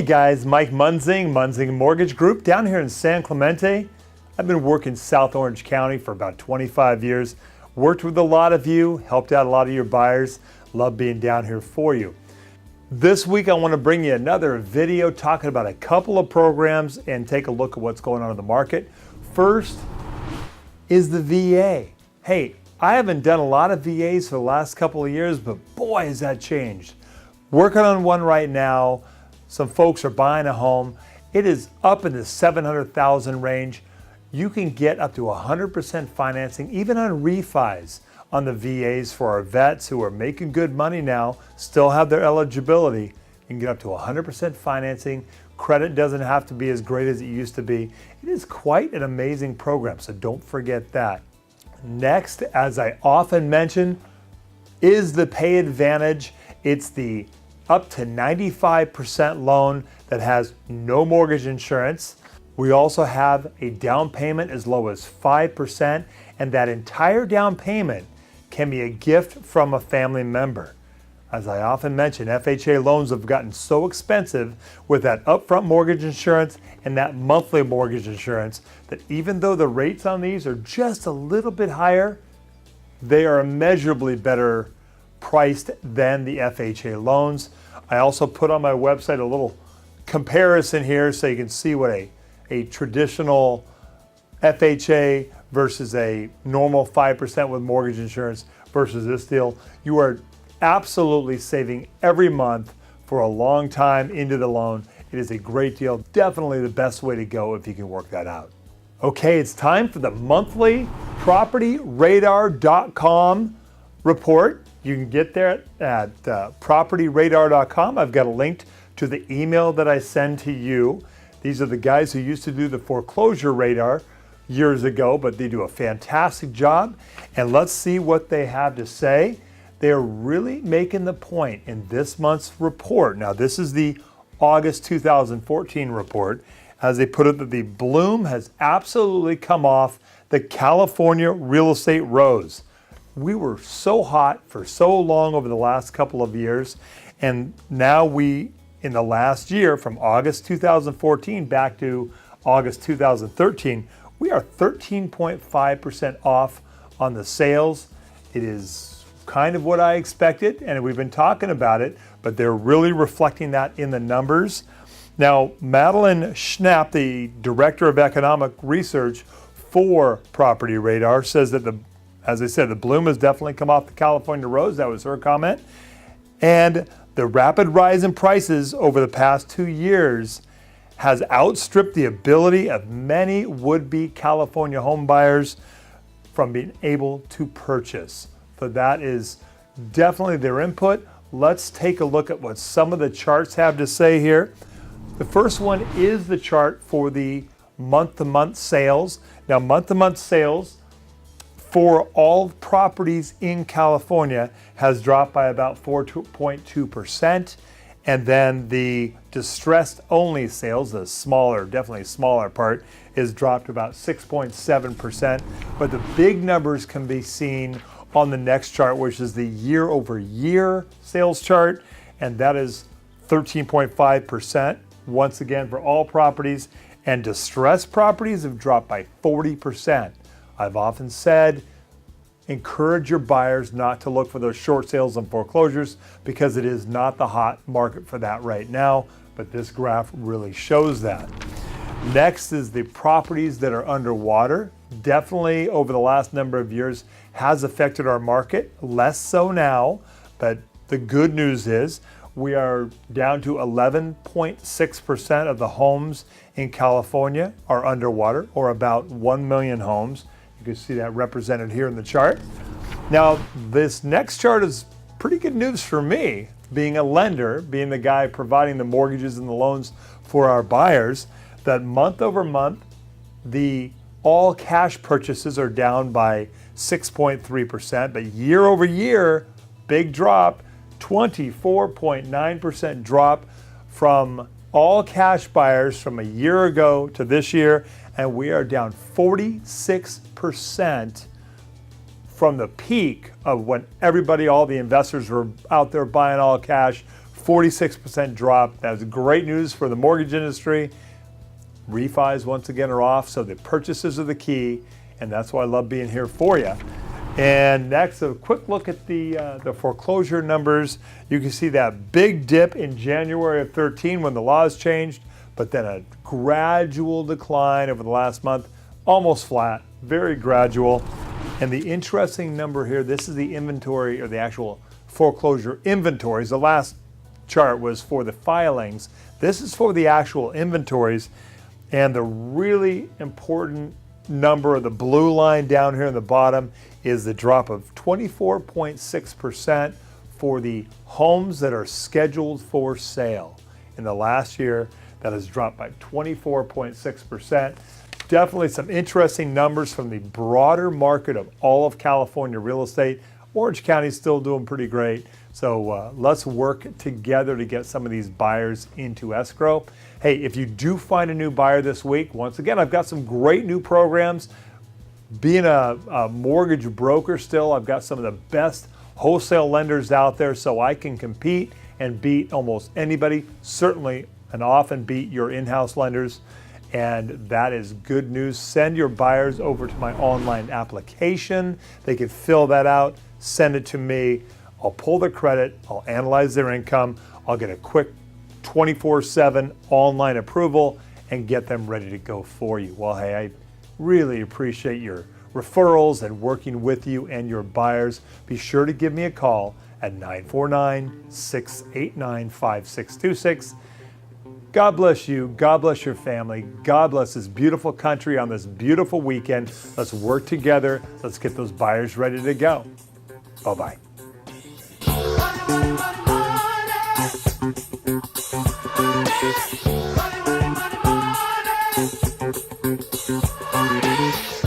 guys, Mike Munzing, Munzing Mortgage Group down here in San Clemente. I've been working South Orange County for about 25 years. Worked with a lot of you, helped out a lot of your buyers. Love being down here for you. This week I want to bring you another video talking about a couple of programs and take a look at what's going on in the market. First is the VA. Hey, I haven't done a lot of VAs for the last couple of years, but boy has that changed. Working on one right now. Some folks are buying a home. It is up in the 700,000 range. You can get up to 100% financing, even on refis on the VAs for our vets who are making good money now, still have their eligibility. You can get up to 100% financing. Credit doesn't have to be as great as it used to be. It is quite an amazing program, so don't forget that. Next, as I often mention, is the Pay Advantage. It's the up to 95% loan that has no mortgage insurance. We also have a down payment as low as 5%, and that entire down payment can be a gift from a family member. As I often mention, FHA loans have gotten so expensive with that upfront mortgage insurance and that monthly mortgage insurance that even though the rates on these are just a little bit higher, they are immeasurably better priced than the FHA loans. I also put on my website a little comparison here so you can see what a traditional FHA versus a normal 5% with mortgage insurance versus this deal. You are absolutely saving every month for a long time into the loan. It is a great deal. Definitely the best way to go if you can work that out. Okay, it's time for the monthly PropertyRadar.com report. You can get there at PropertyRadar.com. I've got a link to the email that I send to you. These are the guys who used to do the foreclosure radar years ago, but they do a fantastic job. And let's see what they have to say. They're really making the point in this month's report. Now, this is the August 2014 report. As they put it, that the bloom has absolutely come off the California real estate rose. We were so hot for so long over the last couple of years, and now in the last year, from August 2014 back to August 2013, we are 13.5% off on the sales. It is kind of what I expected, and we've been talking about it, but they're really reflecting that in the numbers. Now, Madeline Schnapp, the Director of Economic Research for Property Radar, says that as I said, the bloom has definitely come off the California rose. That was her comment. And the rapid rise in prices over the past 2 years has outstripped the ability of many would-be California home buyers from being able to purchase. So that is definitely their input. Let's take a look at what some of the charts have to say here. The first one is the chart for the month-to-month sales. Now, month-to-month sales for all properties in California has dropped by about 4.2%. And then the distressed only sales, the smaller, definitely smaller part, is dropped about 6.7%. But the big numbers can be seen on the next chart, which is the year over year sales chart. And that is 13.5% once again for all properties. And distressed properties have dropped by 40%. I've often said, encourage your buyers not to look for those short sales and foreclosures because it is not the hot market for that right now, but this graph really shows that. Next is the properties that are underwater. Definitely over the last number of years has affected our market, less so now, but the good news is we are down to 11.6% of the homes in California are underwater, or about 1 million homes. You can see that represented here in the chart. Now, this next chart is pretty good news for me, being a lender, being the guy providing the mortgages and the loans for our buyers, that month over month, the all cash purchases are down by 6.3%, but year over year, big drop, 24.9% drop from all cash buyers from a year ago to this year, and we are down 46% from the peak of when all the investors were out there buying all cash 46% drop. That's great news for the mortgage industry. Refis once again are off, so the purchases are the key, and that's why I love being here for you. And next, a quick look at the foreclosure numbers. You can see that big dip in January of 13 when the laws changed, but then a gradual decline over the last month, almost flat, very gradual. And the interesting number here, this is the inventory, or the actual foreclosure inventories. The last chart was for the filings. This is for the actual inventories. And the really important number, the blue line down here in the bottom, is the drop of 24.6% for the homes that are scheduled for sale. In the last year, that has dropped by 24.6%. Definitely some interesting numbers from the broader market of all of California real estate. Orange County is still doing pretty great. So let's work together to get some of these buyers into escrow. Hey, if you do find a new buyer this week, once again, I've got some great new programs. Being a mortgage broker still, I've got some of the best wholesale lenders out there, so I can compete and beat almost anybody, certainly and often beat your in-house lenders. And that is good news. Send your buyers over to my online application. They can fill that out, send it to me. I'll pull their credit, I'll analyze their income, I'll get a quick 24/7 online approval and get them ready to go for you. Well, hey, I really appreciate your referrals and working with you and your buyers. Be sure to give me a call at 949-689-5626. God bless you. God bless your family. God bless this beautiful country on this beautiful weekend. Let's work together. Let's get those buyers ready to go. Bye-bye. Money, money, money, money.